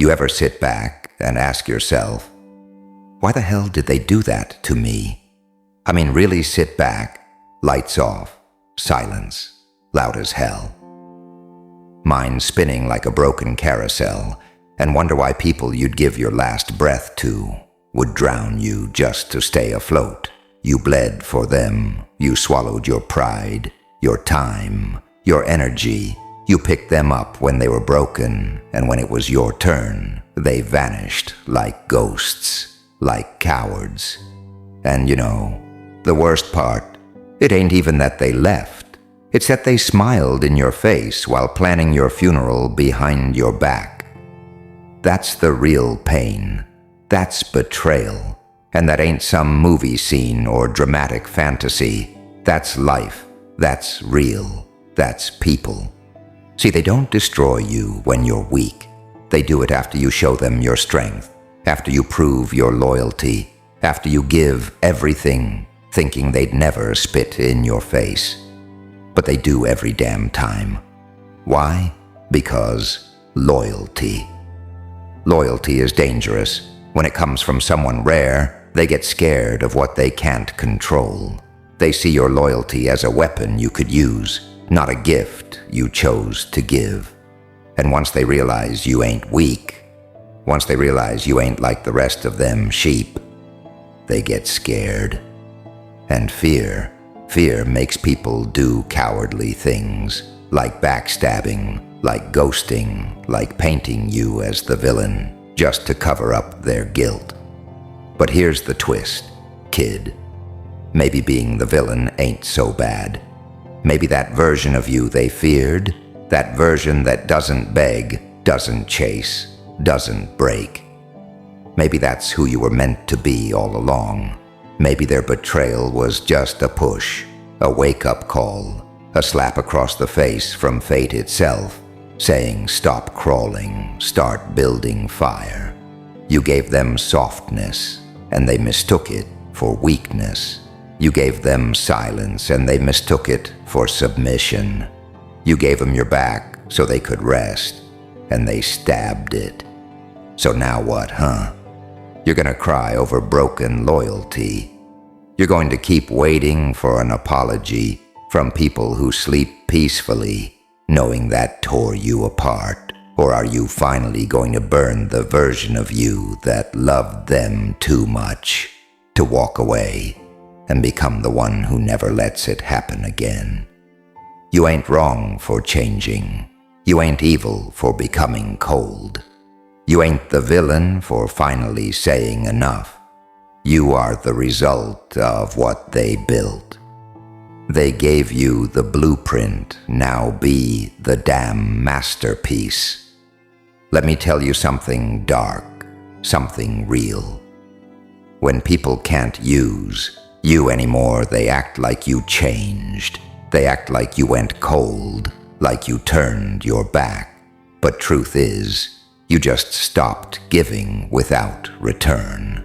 You ever sit back and ask yourself, why the hell did they do that to me? I mean, really sit back, lights off, silence, loud as hell. Mind spinning like a broken carousel, and wonder why people you'd give your last breath to would drown you just to stay afloat. You bled for them, you swallowed your pride, your time, your energy. You picked them up when they were broken, and when it was your turn, they vanished like ghosts, like cowards. And you know, the worst part, it ain't even that they left. It's that they smiled in your face while planning your funeral behind your back. That's the real pain. That's betrayal. And that ain't some movie scene or dramatic fantasy. That's life. That's real. That's people. See, they don't destroy you when you're weak. They do it after you show them your strength, after you prove your loyalty, after you give everything, thinking they'd never spit in your face. But they do every damn time. Why? Because loyalty. Loyalty is dangerous. When it comes from someone rare, they get scared of what they can't control. They see your loyalty as a weapon you could use, not a gift you chose to give. And once they realize you ain't weak, once they realize you ain't like the rest of them sheep, they get scared. And fear makes people do cowardly things, like backstabbing, like ghosting, like painting you as the villain, just to cover up their guilt. But here's the twist, kid. Maybe being the villain ain't so bad. Maybe that version of you they feared, that version that doesn't beg, doesn't chase, doesn't break. Maybe that's who you were meant to be all along. Maybe their betrayal was just a push, a wake-up call, a slap across the face from fate itself, saying stop crawling, start building fire. You gave them softness, and they mistook it for weakness. You gave them silence, and they mistook it for submission. You gave them your back so they could rest, and they stabbed it. So now what, huh? You're gonna cry over broken loyalty. You're going to keep waiting for an apology from people who sleep peacefully, knowing that tore you apart. Or are you finally going to burn the version of you that loved them too much to walk away and become the one who never lets it happen again? You ain't wrong for changing. You ain't evil for becoming cold. You ain't the villain for finally saying enough. You are the result of what they built. They gave you the blueprint, now be the damn masterpiece. Let me tell you something dark, something real. When people can't use you anymore, they act like you changed. They act like you went cold, like you turned your back. But truth is, you just stopped giving without return.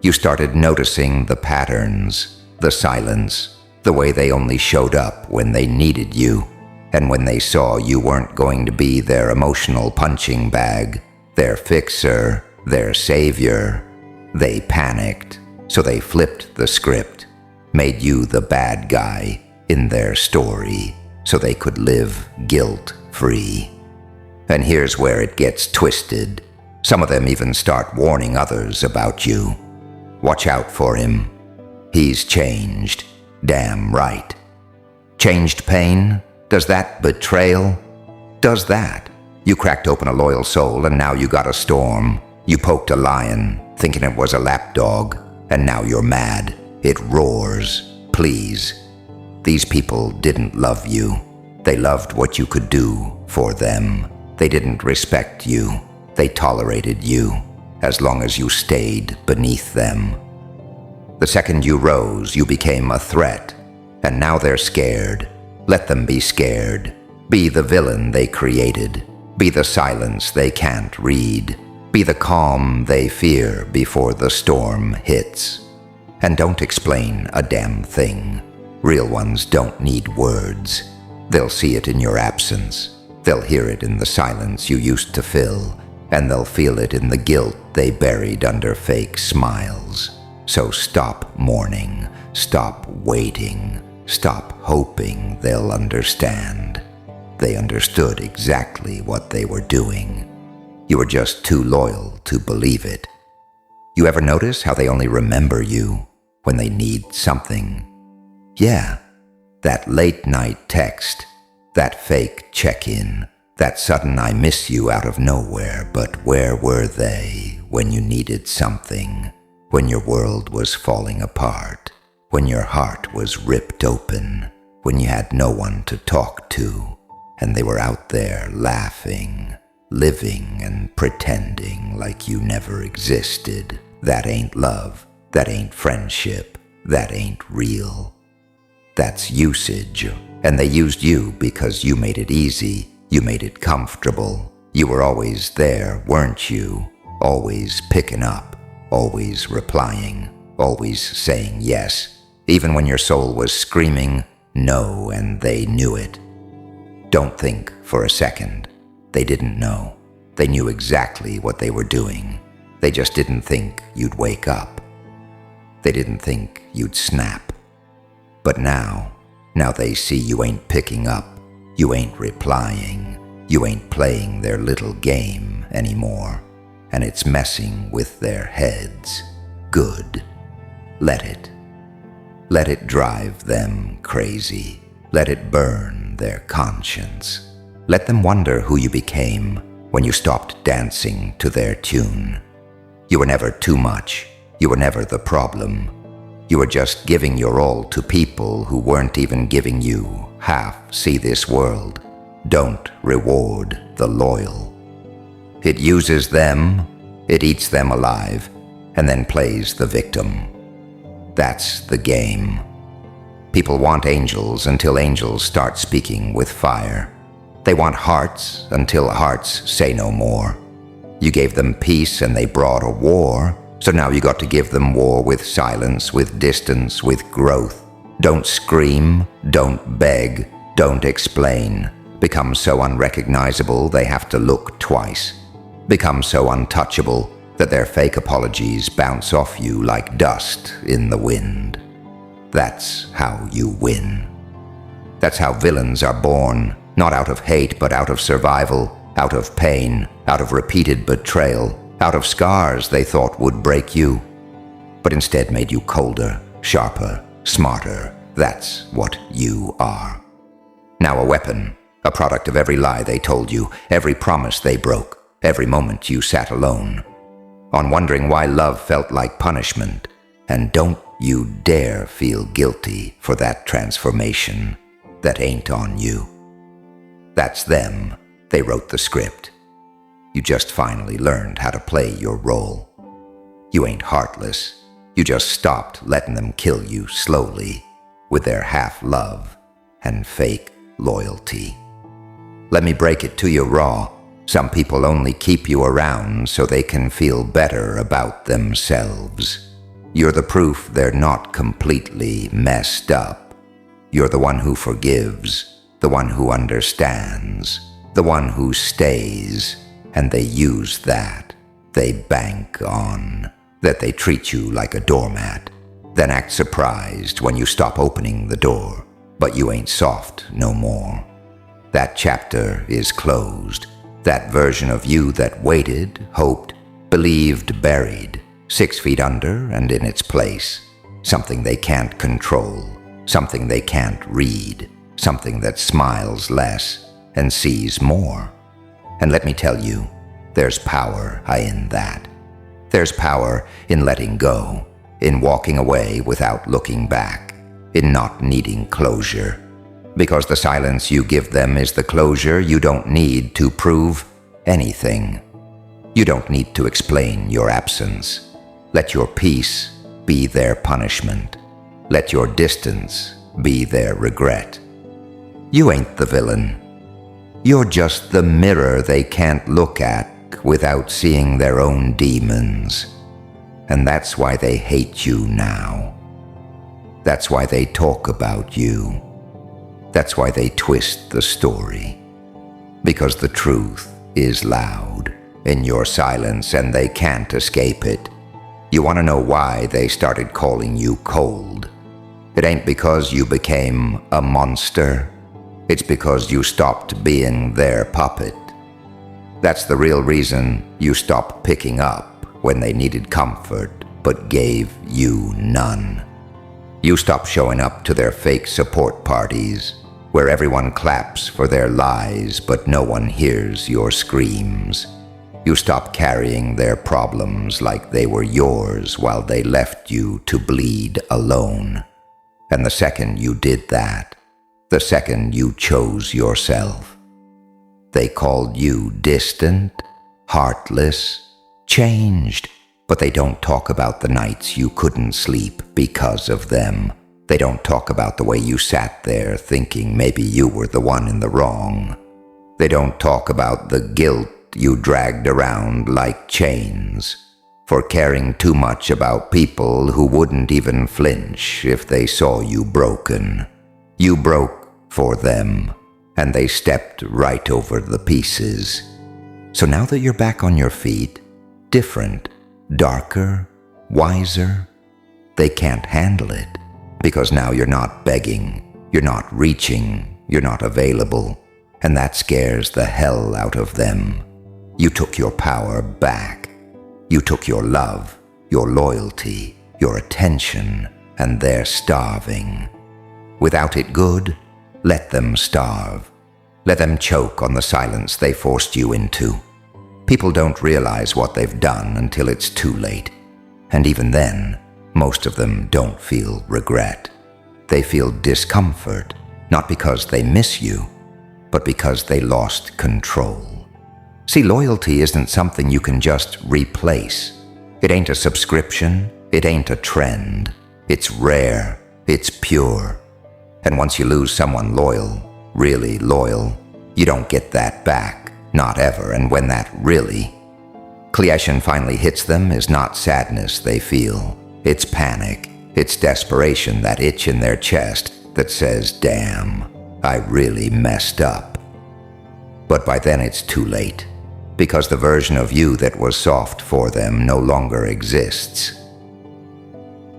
You started noticing the patterns, the silence, the way they only showed up when they needed you, and when they saw you weren't going to be their emotional punching bag, their fixer, their savior. They panicked, so they flipped the script, made you the bad guy in their story, so they could live guilt-free. And here's where it gets twisted. Some of them even start warning others about you. Watch out for him. He's changed. Damn right. Changed pain? Does that betrayal? Does that? You cracked open a loyal soul and now you got a storm. You poked a lion, thinking it was a lapdog, and now you're mad. It roars. Please. These people didn't love you. They loved what you could do for them. They didn't respect you. They tolerated you, as long as you stayed beneath them. The second you rose, you became a threat, and now they're scared. Let them be scared. Be the villain they created. Be the silence they can't read. Be the calm they fear before the storm hits. And don't explain a damn thing. Real ones don't need words. They'll see it in your absence. They'll hear it in the silence you used to fill, and they'll feel it in the guilt they buried under fake smiles. So stop mourning, stop waiting, stop hoping they'll understand. They understood exactly what they were doing. You were just too loyal to believe it. You ever notice how they only remember you when they need something? Yeah, that late-night text, that fake check-in, that sudden I miss you out of nowhere, but where were they when you needed something, when your world was falling apart, when your heart was ripped open, when you had no one to talk to, and they were out there laughing, living and pretending like you never existed? That ain't love, that ain't friendship, that ain't real. That's usage, and they used you because you made it easy, you made it comfortable. You were always there, weren't you? Always picking up, always replying, always saying yes, even when your soul was screaming no and they knew it. Don't think for a second. They didn't know. They knew exactly what they were doing. They just didn't think you'd wake up. They didn't think you'd snap. But now they see you ain't picking up, you ain't replying, you ain't playing their little game anymore, and it's messing with their heads. Good. Let it. Let it drive them crazy. Let it burn their conscience. Let them wonder who you became when you stopped dancing to their tune. You were never too much. You were never the problem. You were just giving your all to people who weren't even giving you half see this world. Don't reward the loyal. It uses them, it eats them alive, and then plays the victim. That's the game. People want angels until angels start speaking with fire. They want hearts until hearts say no more. You gave them peace and they brought a war, so now you got to give them war with silence, with distance, with growth. Don't scream, don't beg, don't explain. Become so unrecognizable they have to look twice. Become so untouchable that their fake apologies bounce off you like dust in the wind. That's how you win. That's how villains are born, not out of hate but out of survival, out of pain, out of repeated betrayal, out of scars they thought would break you, but instead made you colder, sharper, smarter. That's what you are. Now a weapon, a product of every lie they told you, every promise they broke, every moment you sat alone, on wondering why love felt like punishment. And don't you dare feel guilty for that transformation that ain't on you. That's them. They wrote the script. You just finally learned how to play your role. You ain't heartless. You just stopped letting them kill you slowly with their half-love and fake loyalty. Let me break it to you raw. Some people only keep you around so they can feel better about themselves. You're the proof they're not completely messed up. You're the one who forgives, the one who understands, the one who stays. And they use that. They bank on that they treat you like a doormat, then act surprised when you stop opening the door, but you ain't soft no more. That chapter is closed. That version of you that waited, hoped, believed buried, 6 feet under and in its place. Something they can't control, something they can't read, something that smiles less and sees more. And let me tell you, there's power in that. There's power in letting go, in walking away without looking back, in not needing closure. Because the silence you give them is the closure you don't need to prove anything. You don't need to explain your absence. Let your peace be their punishment. Let your distance be their regret. You ain't the villain. You're just the mirror they can't look at without seeing their own demons. And that's why they hate you now. That's why they talk about you. That's why they twist the story. Because the truth is loud, in your silence, and they can't escape it. You want to know why they started calling you cold? It ain't because you became a monster. It's because you stopped being their puppet. That's the real reason you stopped picking up when they needed comfort but gave you none. You stopped showing up to their fake support parties where everyone claps for their lies but no one hears your screams. You stopped carrying their problems like they were yours while they left you to bleed alone. And the second you did that, the second you chose yourself, they called you distant, heartless, changed. But they don't talk about the nights you couldn't sleep because of them. They don't talk about the way you sat there thinking maybe you were the one in the wrong. They don't talk about the guilt you dragged around like chains for caring too much about people who wouldn't even flinch if they saw you broken. You broke for them, and they stepped right over the pieces. So now that you're back on your feet, different, darker, wiser, they can't handle it, because now you're not begging, you're not reaching, you're not available, and that scares the hell out of them. You took your power back. You took your love, your loyalty, your attention, and they're starving. Without it good, let them starve. Let them choke on the silence they forced you into. People don't realize what they've done until it's too late. And even then, most of them don't feel regret. They feel discomfort, not because they miss you, but because they lost control. See, loyalty isn't something you can just replace. It ain't a subscription, it ain't a trend. It's rare, it's pure. And once you lose someone loyal, really loyal, you don't get that back, not ever. And when that really Klieshin finally hits them is not sadness they feel. It's panic, it's desperation, that itch in their chest that says, damn, I really messed up. But by then it's too late, because the version of you that was soft for them no longer exists.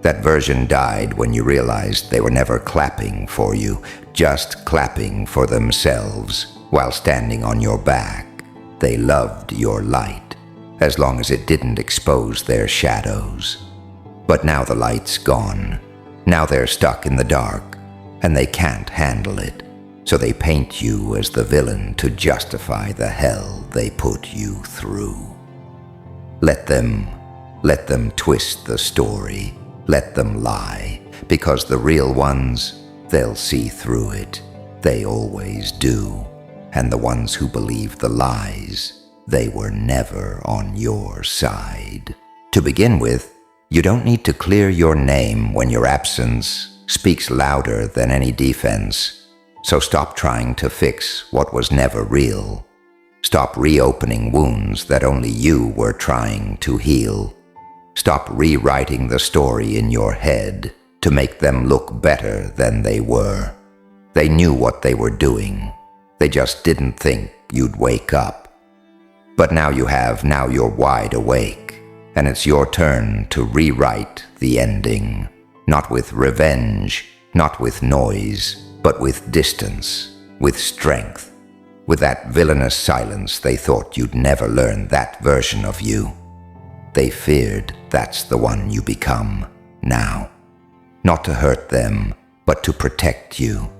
That version died when you realized they were never clapping for you, just clapping for themselves while standing on your back. They loved your light, as long as it didn't expose their shadows. But now the light's gone. Now they're stuck in the dark, and they can't handle it. So they paint you as the villain to justify the hell they put you through. Let them twist the story. Let them lie, because the real ones, they'll see through it. They always do. And the ones who believe the lies, they were never on your side. To begin with, you don't need to clear your name when your absence speaks louder than any defense. So stop trying to fix what was never real. Stop reopening wounds that only you were trying to heal. Stop rewriting the story in your head to make them look better than they were. They knew what they were doing. They just didn't think you'd wake up. But now you have, now you're wide awake, and it's your turn to rewrite the ending. Not with revenge, not with noise, but with distance, with strength. With that villainous silence they thought you'd never learn that version of you. They feared that's the one you become now. Not to hurt them, but to protect you.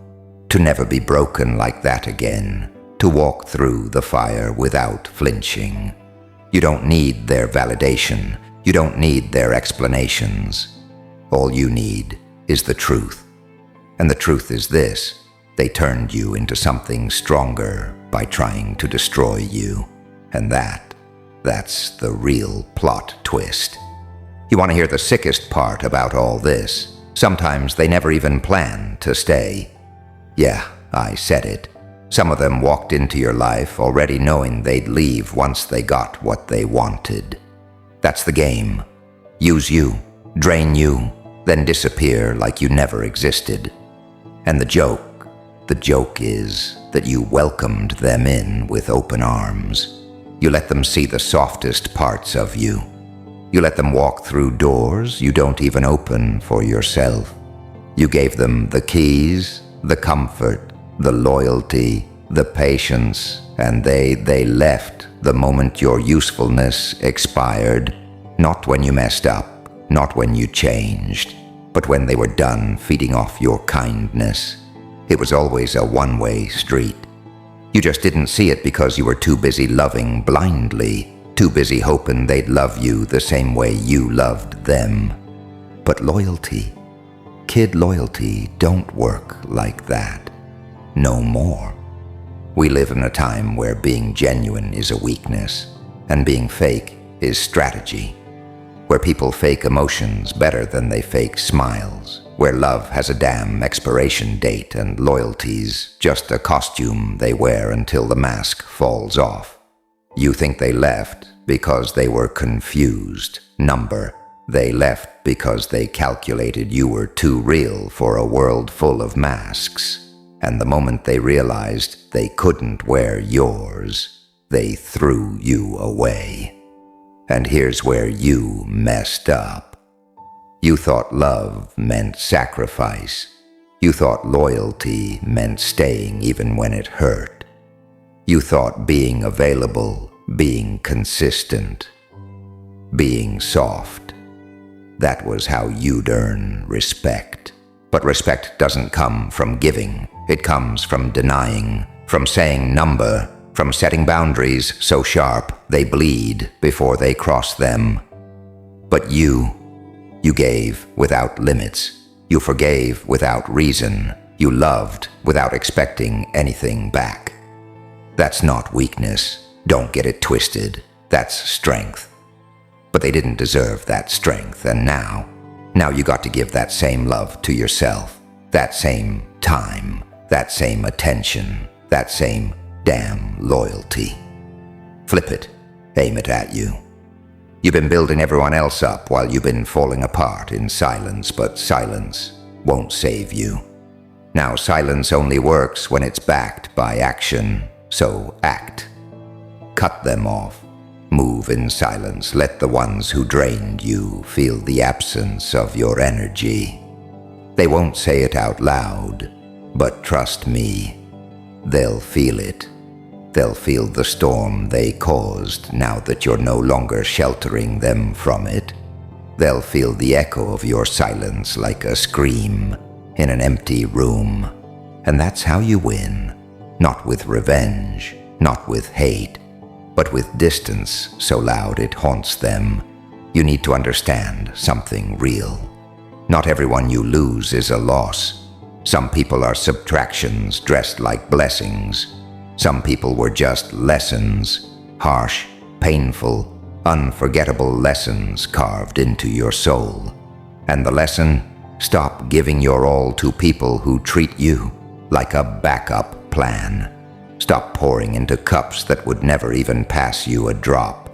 To never be broken like that again. To walk through the fire without flinching. You don't need their validation. You don't need their explanations. All you need is the truth. And the truth is this: they turned you into something stronger by trying to destroy you. And that's the real plot twist. You want to hear the sickest part about all this? Sometimes they never even plan to stay. Yeah, I said it. Some of them walked into your life already knowing they'd leave once they got what they wanted. That's the game. Use you, drain you, then disappear like you never existed. And the joke is that you welcomed them in with open arms. You let them see the softest parts of you. You let them walk through doors you don't even open for yourself. You gave them the keys, the comfort, the loyalty, the patience, and they left the moment your usefulness expired. Not when you messed up, not when you changed, but when they were done feeding off your kindness. It was always a one-way street. You just didn't see it because you were too busy loving blindly, too busy hoping they'd love you the same way you loved them. But loyalty, kid loyalty, don't work like that. No more. We live in a time where being genuine is a weakness, and being fake is strategy. Where people fake emotions better than they fake smiles. Where love has a damn expiration date and loyalty's just a costume they wear until the mask falls off. You think they left because they were confused. Number. They left because they calculated you were too real for a world full of masks. And the moment they realized they couldn't wear yours, they threw you away. And here's where you messed up. You thought love meant sacrifice. You thought loyalty meant staying even when it hurt. You thought being available, being consistent, being soft. That was how you'd earn respect. But respect doesn't come from giving. It comes from denying, from saying number, from setting boundaries so sharp they bleed before they cross them. But you gave without limits. You forgave without reason. You loved without expecting anything back. That's not weakness. Don't get it twisted. That's strength. But they didn't deserve that strength, and now you got to give that same love to yourself, that same time, that same attention, that same damn loyalty. Flip it, aim it at you. You've been building everyone else up while you've been falling apart in silence, but silence won't save you. Now silence only works when it's backed by action, so act. Cut them off. Move in silence. Let the ones who drained you feel the absence of your energy. They won't say it out loud, but trust me, they'll feel it. They'll feel the storm they caused now that you're no longer sheltering them from it. They'll feel the echo of your silence like a scream in an empty room. And that's how you win. Not with revenge, not with hate, but with distance so loud it haunts them. You need to understand something real. Not everyone you lose is a loss. Some people are subtractions dressed like blessings. Some people were just lessons, harsh, painful, unforgettable lessons carved into your soul. And the lesson? Stop giving your all to people who treat you like a backup plan. Stop pouring into cups that would never even pass you a drop.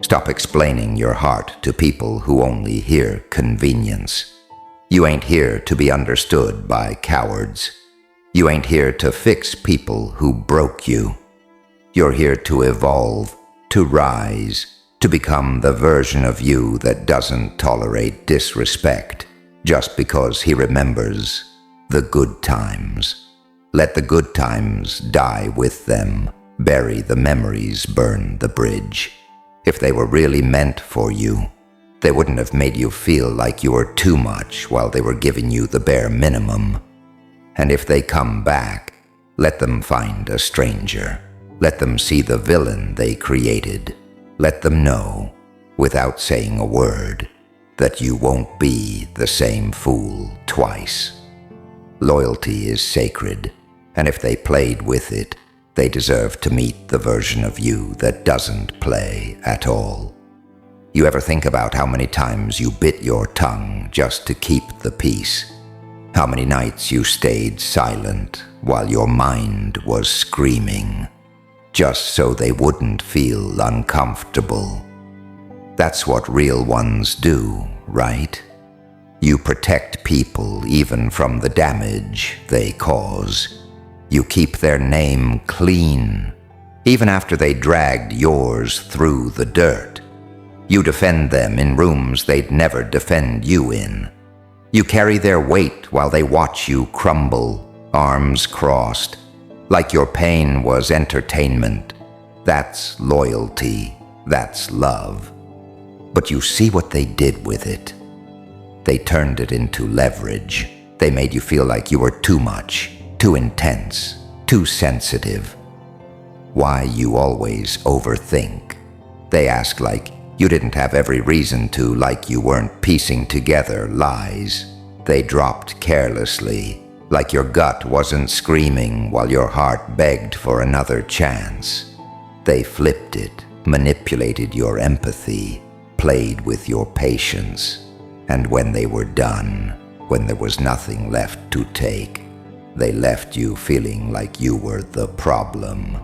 Stop explaining your heart to people who only hear convenience. You ain't here to be understood by cowards. You ain't here to fix people who broke you. You're here to evolve, to rise, to become the version of you that doesn't tolerate disrespect just because he remembers the good times. Let the good times die with them. Bury the memories, burn the bridge. If they were really meant for you, they wouldn't have made you feel like you were too much while they were giving you the bare minimum. And if they come back, let them find a stranger. Let them see the villain they created. Let them know, without saying a word, that you won't be the same fool twice. Loyalty is sacred. And if they played with it, they deserve to meet the version of you that doesn't play at all. You ever think about how many times you bit your tongue just to keep the peace? How many nights you stayed silent while your mind was screaming, just so they wouldn't feel uncomfortable? That's what real ones do, right? You protect people even from the damage they cause. You keep their name clean. even after they dragged yours through the dirt. You defend them in rooms they'd never defend you in. You carry their weight while they watch you crumble, arms crossed, like your pain was entertainment. That's loyalty, that's love. But you see what they did with it. They turned it into leverage. They made you feel like you were too much, too intense, too sensitive. Why you always overthink. They ask like you didn't have every reason to, like you weren't piecing together lies. They dropped carelessly, like your gut wasn't screaming while your heart begged for another chance. They flipped it, manipulated your empathy, played with your patience. And when they were done, when there was nothing left to take, they left you feeling like you were the problem.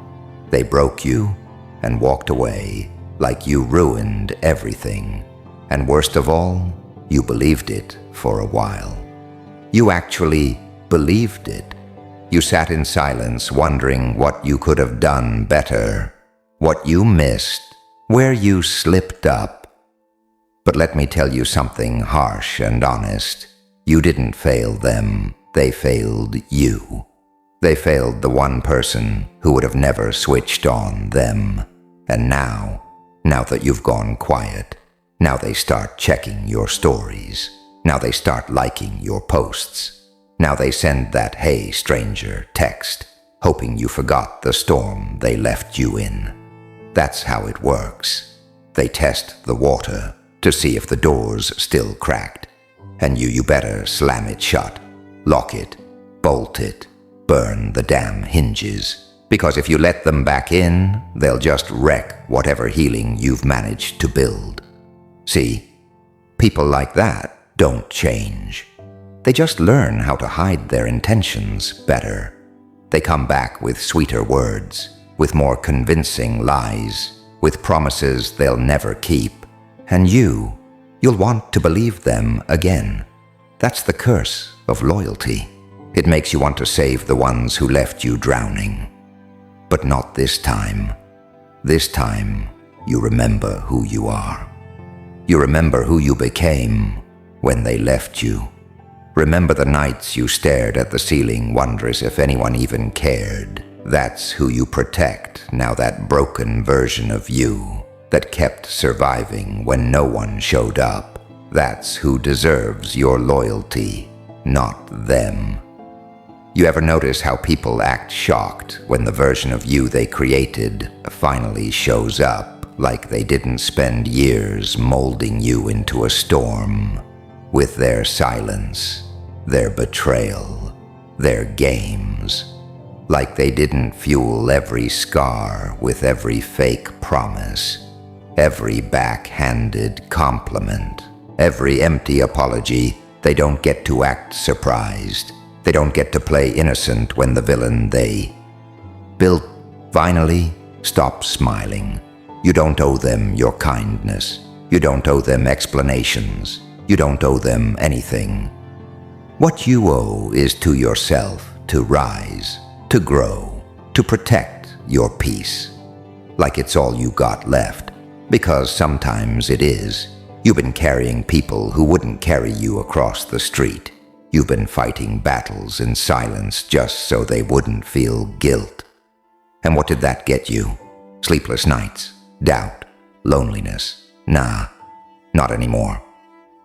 They broke you and walked away like you ruined everything. And worst of all, you believed it for a while. You actually believed it. You sat in silence wondering what you could have done better, what you missed, where you slipped up. But let me tell you something harsh and honest. You didn't fail them, they failed you. They failed the one person who would have never switched on them. And now that you've gone quiet, now they start checking your stories. Now they start liking your posts. Now they send that "Hey, stranger" text, hoping you forgot the storm they left you in. That's how it works. They test the water to see if the door's still cracked. And you better slam it shut, lock it, bolt it, burn the damn hinges. Because if you let them back in, they'll just wreck whatever healing you've managed to build. See, people like that don't change. They just learn how to hide their intentions better. They come back with sweeter words, with more convincing lies, with promises they'll never keep. And you'll want to believe them again. That's the curse of loyalty. It makes you want to save the ones who left you drowning. But not this time. This time, you remember who you are. You remember who you became when they left you. Remember the nights you stared at the ceiling, wondrous if anyone even cared. That's who you protect now, that broken version of you that kept surviving when no one showed up. That's who deserves your loyalty, not them. You ever notice how people act shocked when the version of you they created finally shows up, like they didn't spend years molding you into a storm? With their silence, their betrayal, their games. Like they didn't fuel every scar with every fake promise, every backhanded compliment, every empty apology. They don't get to act surprised. They don't get to play innocent when the villain they built finally stops smiling. You don't owe them your kindness. You don't owe them explanations. You don't owe them anything. What you owe is to yourself to rise, to grow, to protect your peace. Like it's all you got left. Because sometimes it is. You've been carrying people who wouldn't carry you across the street. You've been fighting battles in silence just so they wouldn't feel guilt. And what did that get you? Sleepless nights, doubt, loneliness. Nah, not anymore.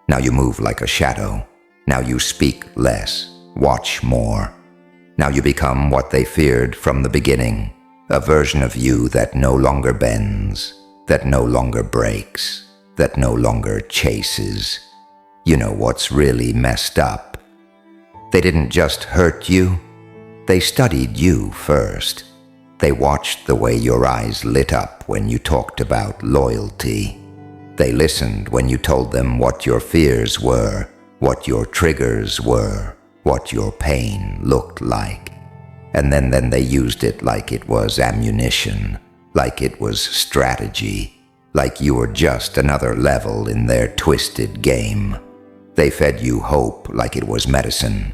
Now you move like a shadow. Now you speak less, watch more. Now you become what they feared from the beginning, a version of you that no longer bends, that no longer breaks, that no longer chases. You know what's really messed up? They didn't just hurt you, they studied you first. They watched the way your eyes lit up when you talked about loyalty. They listened when you told them what your fears were, what your triggers were, what your pain looked like. And then they used it like it was ammunition, like it was strategy, like you were just another level in their twisted game. They fed you hope like it was medicine,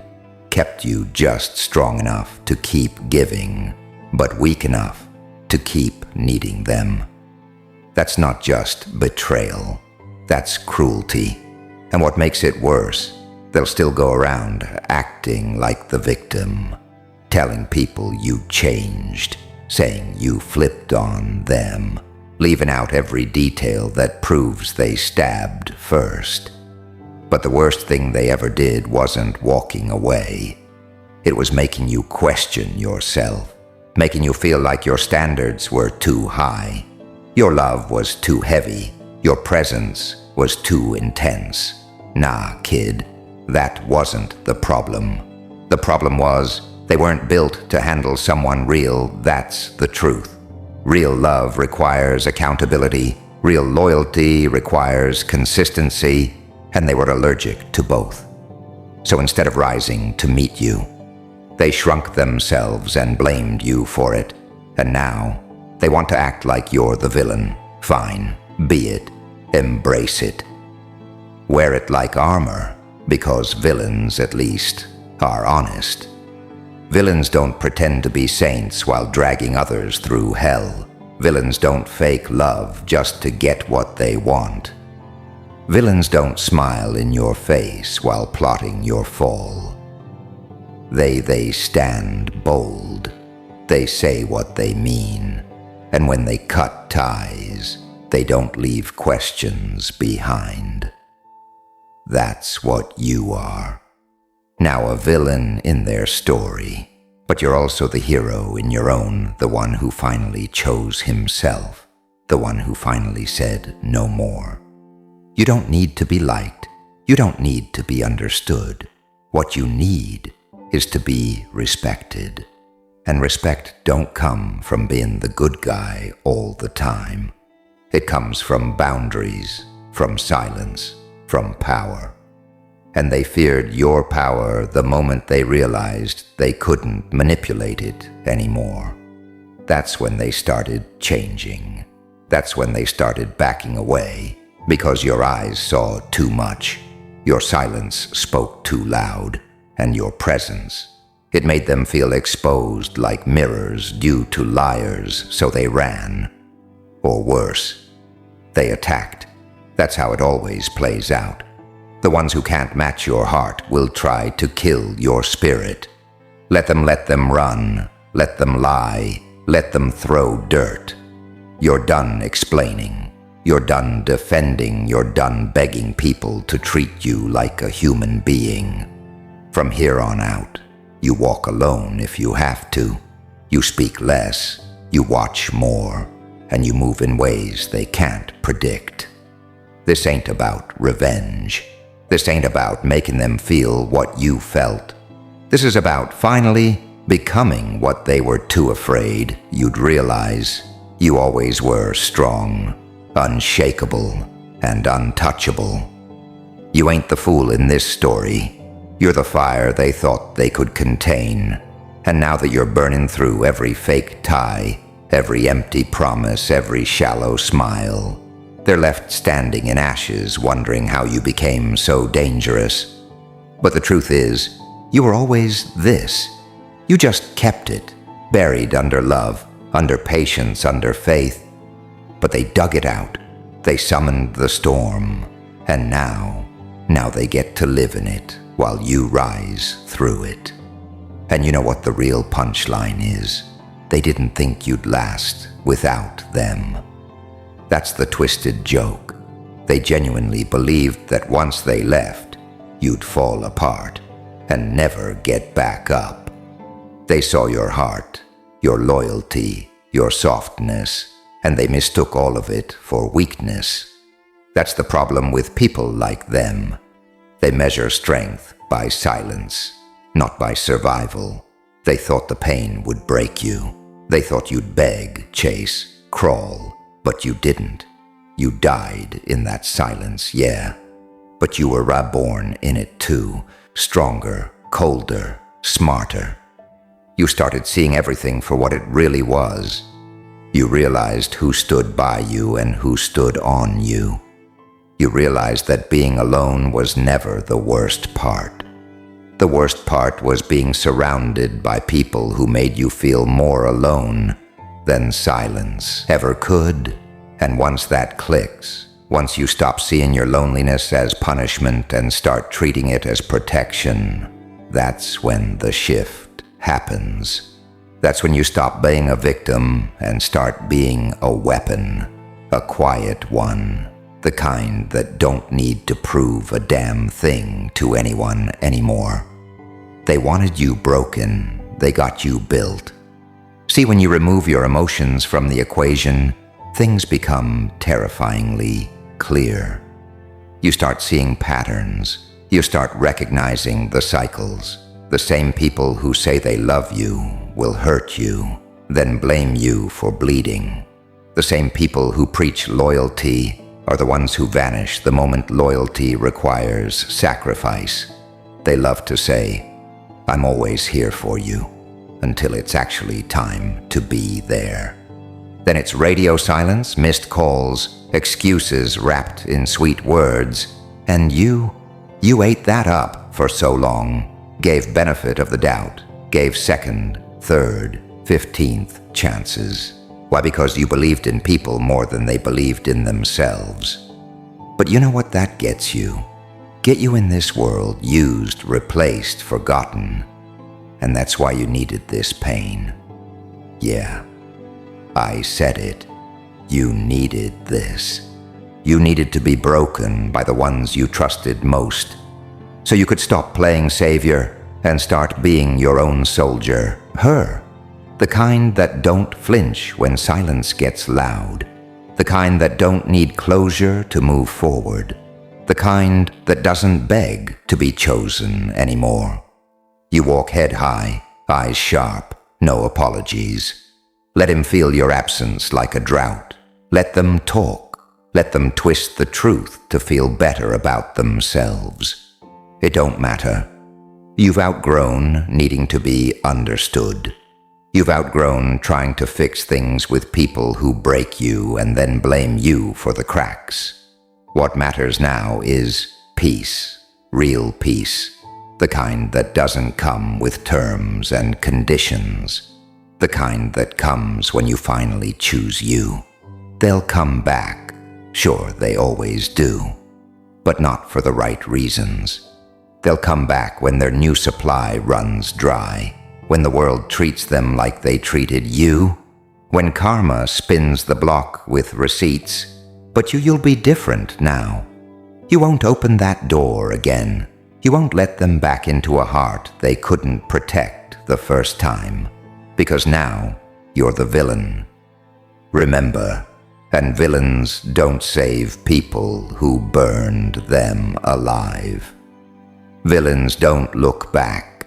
kept you just strong enough to keep giving, but weak enough to keep needing them. That's not just betrayal. That's cruelty. And what makes it worse, they'll still go around acting like the victim, telling people you changed, saying you flipped on them, leaving out every detail that proves they stabbed first. But the worst thing they ever did wasn't walking away. It was making you question yourself, making you feel like your standards were too high. Your love was too heavy. Your presence was too intense. Nah, kid, that wasn't the problem. The problem was they weren't built to handle someone real. That's the truth. Real love requires accountability. Real loyalty requires consistency, and they were allergic to both. So instead of rising to meet you, they shrunk themselves and blamed you for it. And now they want to act like you're the villain. Fine, be it. Embrace it. Wear it like armor, because villains, at least, are honest. Villains don't pretend to be saints while dragging others through hell. Villains don't fake love just to get what they want. Villains don't smile in your face while plotting your fall. They stand bold. They say what they mean. And when they cut ties, they don't leave questions behind. That's what you are. Now a villain in their story, but you're also the hero in your own, the one who finally chose himself, the one who finally said no more. You don't need to be liked. You don't need to be understood. What you need is to be respected. And respect don't come from being the good guy all the time. It comes from boundaries, from silence, from power. And they feared your power the moment they realized they couldn't manipulate it anymore. That's when they started changing. That's when they started backing away, because your eyes saw too much. Your silence spoke too loud, and your presence, it made them feel exposed like mirrors due to liars, so they ran. Or worse, they attacked. That's how it always plays out. The ones who can't match your heart will try to kill your spirit. Let them run. Let them lie. Let them throw dirt. You're done explaining. You're done defending. You're done begging people to treat you like a human being. From here on out, you walk alone if you have to. You speak less. You watch more. And you move in ways they can't predict. This ain't about revenge. This ain't about making them feel what you felt. This is about finally becoming what they were too afraid you'd realize. You always were strong, unshakable, and untouchable. You ain't the fool in this story. You're the fire they thought they could contain. And now that you're burning through every fake tie, every empty promise, every shallow smile, they're left standing in ashes, wondering how you became so dangerous. But the truth is, you were always this. You just kept it, buried under love, under patience, under faith. But they dug it out. They summoned the storm. And now they get to live in it while you rise through it. And you know what the real punchline is? They didn't think you'd last without them. That's the twisted joke. They genuinely believed that once they left, you'd fall apart and never get back up. They saw your heart, your loyalty, your softness, and they mistook all of it for weakness. That's the problem with people like them. They measure strength by silence, not by survival. They thought the pain would break you. They thought you'd beg, chase, crawl. But you didn't. You died in that silence, yeah. But you were reborn in it too, stronger, colder, smarter. You started seeing everything for what it really was. You realized who stood by you and who stood on you. You realized that being alone was never the worst part. The worst part was being surrounded by people who made you feel more alone. than silence ever could. And once that clicks, once you stop seeing your loneliness as punishment and start treating it as protection, that's when the shift happens. That's when you stop being a victim and start being a weapon, a quiet one, the kind that don't need to prove a damn thing to anyone anymore. They wanted you broken, they got you built. See, when you remove your emotions from the equation, things become terrifyingly clear. You start seeing patterns. You start recognizing the cycles. The same people who say they love you will hurt you, then blame you for bleeding. The same people who preach loyalty are the ones who vanish the moment loyalty requires sacrifice. They love to say, "I'm always here for you," until it's actually time to be there. Then it's radio silence, missed calls, excuses wrapped in sweet words, and you ate that up for so long, gave benefit of the doubt, gave second, third, 15th chances. Why? Because you believed in people more than they believed in themselves. But you know what that gets you? Get you in this world used, replaced, forgotten. And that's why you needed this pain. Yeah, I said it. You needed this. You needed to be broken by the ones you trusted most, so you could stop playing savior and start being your own soldier, her. The kind that don't flinch when silence gets loud. The kind that don't need closure to move forward. The kind that doesn't beg to be chosen anymore. You walk head high, eyes sharp, no apologies. Let him feel your absence like a drought. Let them talk. Let them twist the truth to feel better about themselves. It don't matter. You've outgrown needing to be understood. You've outgrown trying to fix things with people who break you and then blame you for the cracks. What matters now is peace, real peace, the kind that doesn't come with terms and conditions, the kind that comes when you finally choose you. They'll come back, sure they always do, but not for the right reasons. They'll come back when their new supply runs dry, when the world treats them like they treated you, when karma spins the block with receipts. But you'll be different now. You won't open that door again. You won't let them back into a heart they couldn't protect the first time, because now you're the villain. Remember, and villains don't save people who burned them alive. Villains don't look back.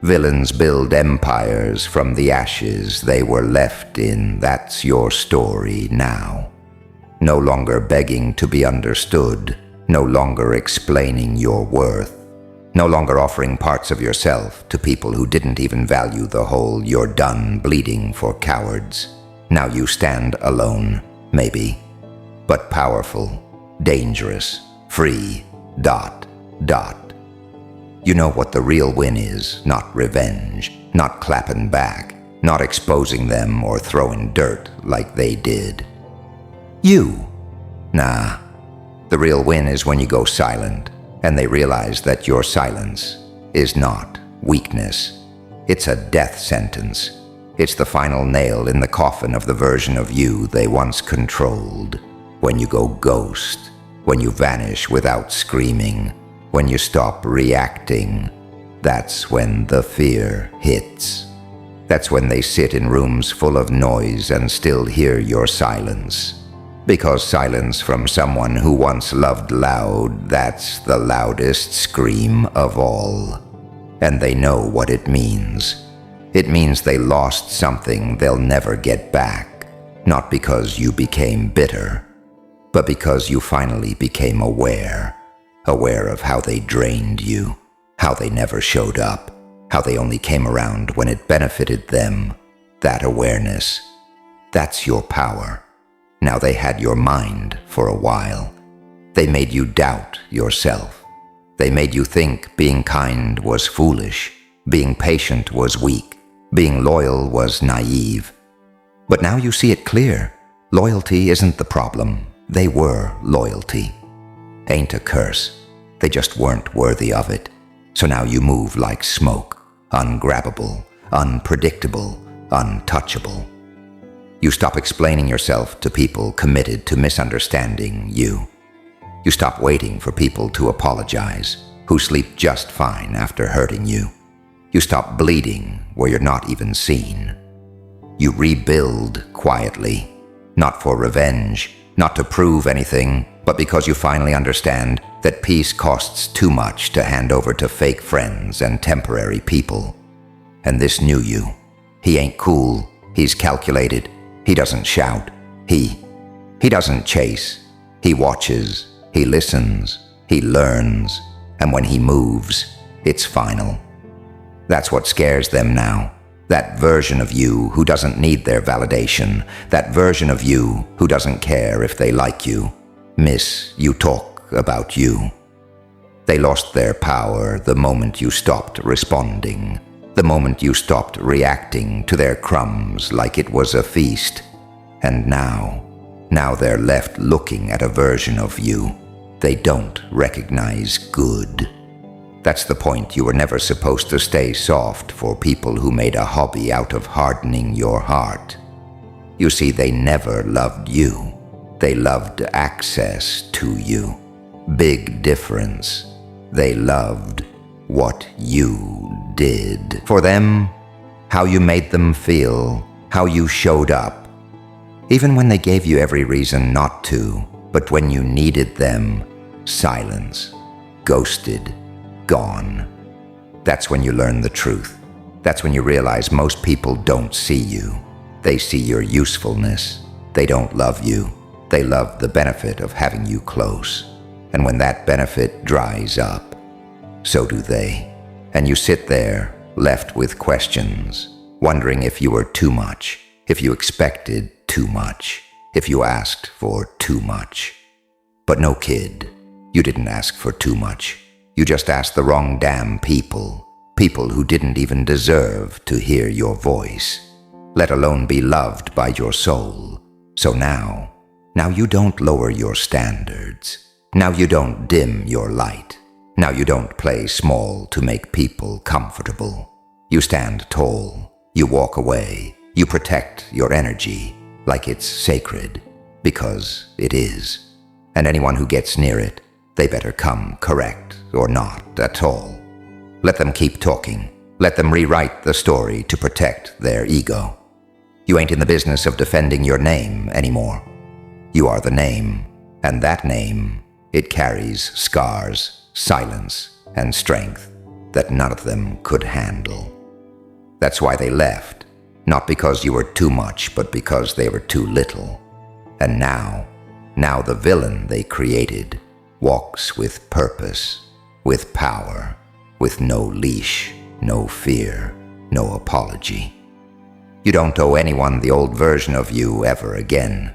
Villains build empires from the ashes they were left in. That's your story now. No longer begging to be understood, no longer explaining your worth, no longer offering parts of yourself to people who didn't even value the whole. You're done bleeding for cowards. Now you stand alone, maybe, but powerful, dangerous, free, ... You know what the real win is, not revenge, not clapping back, not exposing them or throwing dirt like they did. You. Nah. The real win is when you go silent and they realize that your silence is not weakness. It's a death sentence. It's the final nail in the coffin of the version of you they once controlled. When you go ghost, when you vanish without screaming, when you stop reacting, that's when the fear hits. That's when they sit in rooms full of noise and still hear your silence. Because silence from someone who once loved loud, that's the loudest scream of all. And they know what it means. It means they lost something they'll never get back. Not because you became bitter, but because you finally became aware. Aware of how they drained you, how they never showed up, how they only came around when it benefited them. That awareness, that's your power. Now they had your mind for a while. They made you doubt yourself. They made you think being kind was foolish, being patient was weak, being loyal was naive. But now you see it clear. Loyalty isn't the problem. They were loyalty. Ain't a curse. They just weren't worthy of it. So now you move like smoke, ungrabbable, unpredictable, untouchable. You stop explaining yourself to people committed to misunderstanding you. You stop waiting for people to apologize, who sleep just fine after hurting you. You stop bleeding where you're not even seen. You rebuild quietly, not for revenge, not to prove anything, but because you finally understand that peace costs too much to hand over to fake friends and temporary people. And this knew you. He ain't cool. He's calculated. He doesn't shout. He doesn't chase. He watches. He listens. He learns. And when he moves, it's final. That's what scares them now. That version of you who doesn't need their validation. That version of you who doesn't care if they like you. Miss, you talk about you. They lost their power the moment you stopped responding. The moment you stopped reacting to their crumbs like it was a feast. And now they're left looking at a version of you they don't recognize good. That's the point. You were never supposed to stay soft for people who made a hobby out of hardening your heart. You see, they never loved you. They loved access to you. Big difference. They loved what you did for them, how you made them feel, how you showed up. Even when they gave you every reason not to, but when you needed them, silence, ghosted, gone. That's when you learn the truth. That's when you realize most people don't see you. They see your usefulness. They don't love you. They love the benefit of having you close. And when that benefit dries up, so do they. And you sit there, left with questions, wondering if you were too much, if you expected too much, if you asked for too much. But no, kid, you didn't ask for too much. You just asked the wrong damn people, people who didn't even deserve to hear your voice, let alone be loved by your soul. So now you don't lower your standards. Now you don't dim your light. Now you don't play small to make people comfortable. You stand tall. You walk away. You protect your energy like it's sacred, because it is. And anyone who gets near it, they better come correct or not at all. Let them keep talking. Let them rewrite the story to protect their ego. You ain't in the business of defending your name anymore. You are the name, and that name, it carries scars, silence, and strength that none of them could handle. That's why they left, not because you were too much, but because they were too little. And now the villain they created walks with purpose, with power, with no leash, no fear, no apology. You don't owe anyone the old version of you ever again.